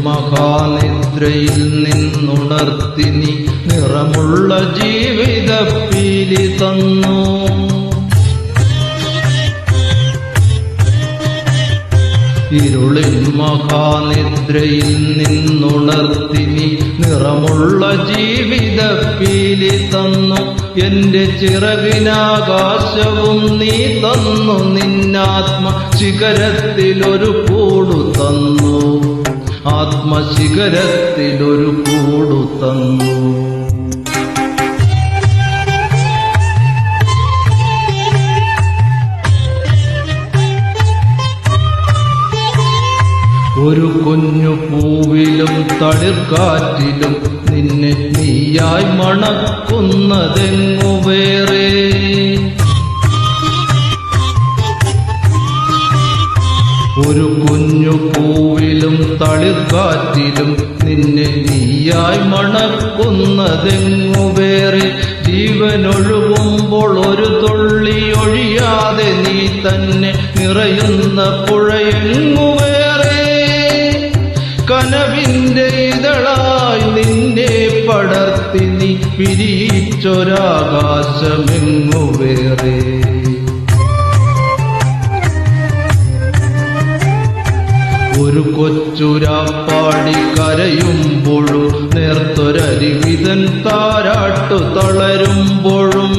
മഹാനിദ്രയിൽ നിന്നുണർത്തി നീ നിറമുള്ള ജീവിതപ്പീലി തന്നു. ഇരുളിൻ മഹാനിദ്രയിൽ നിന്നുണർത്തി നീ നിറമുള്ള ജീവിതപ്പീലി തന്നു. എന്റെ ചിറകിനാകാശവും നീ തന്നു. നിന്നാത്മ ശിഖരത്തിലൊരു കൂടു തന്നു. ആത്മശിഖരത്തിലൊരു കൂടു തന്നു. ഒരു കുഞ്ഞു പൂവിലും തളിർക്കാറ്റിലും നിന്നെ നീയായി മണക്കുന്നതെങ്ങു വേറെ. ഒരു കുഞ്ഞു പൂവിലും തളിർക്കാറ്റിലും നിന്നെ നീയായി മണക്കുന്നതെങ്ങു വേറെ. ജീവനൊഴുകുമ്പോൾ ഒരു തുള്ളി ഒഴിയാതെ നീ തന്നെ നിറയുന്ന പുഴയെങ്ങു വേറെ. കനവിന്റെ ഇതളായി നിന്നെ പടർത്തി നീ പിരിയിച്ചൊരാകാശമെങ്ങു വേറെ. ഒരു കൊച്ചുരാപ്പാടി കരയുമ്പോഴും നേർത്തൊരരുവിതൻ താരാട്ടു തളരുമ്പോഴും.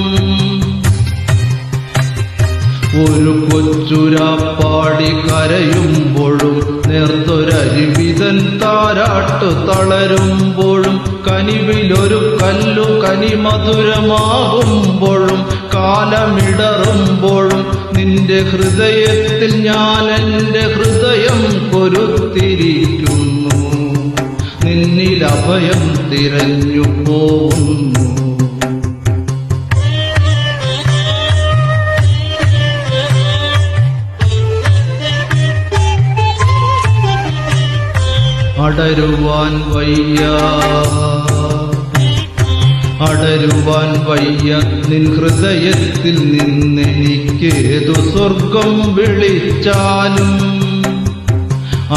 ഒരു കൊച്ചുരാപ്പാടി കരയുമ്പോഴും നേർത്തൊരരുവിതൻ താരാട്ടു തളരുമ്പോഴും. കനിവിലൊരു കല്ലു കനിമധുരമാകുമ്പോഴും കാലമിടറുമ്പോഴും നിന്റെ ഹൃദയത്തിൽ ഞാൻ എന്റെ ഹൃദയം കൊരുത്തിരിക്കുന്നു. നിന്നിൽ അഭയം തിരഞ്ഞു പോകുന്നു. അടരുവാൻ വയ്യ, അടരുവാൻ വയ്യ നിൻ ഹൃദയത്തിൽ നിന്നെനിക്കേതു സ്വർഗം വിളിച്ചാലും.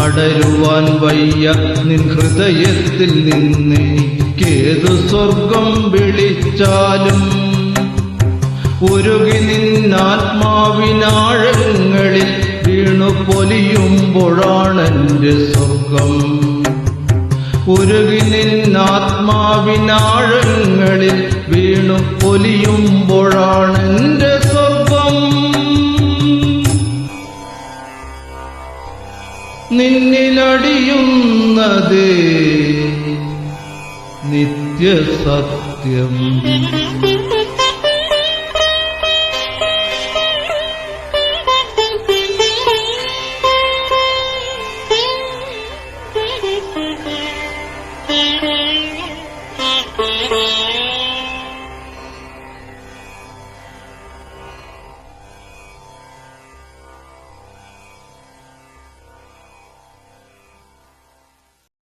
അടരുവാൻ വയ്യ നിൻ ഹൃദയത്തിൽ നിന്നെനിക്കേതു സ്വർഗം വിളിച്ചാലും. ഉരുകി നിന്നാത്മാവിനാഴങ്ങളിൽ വീണു പൊലിയുമ്പോഴാണെന്റെ സ്വർഗം. ഉരുകി നിന്നാത്മാവിനാഴങ്ങളിൽ വീണു പൊലിയുമ്പോഴാണെന്റെ സ്വർഗം. നിന്നിലടിയുന്നതേ നിത്യസത്യം.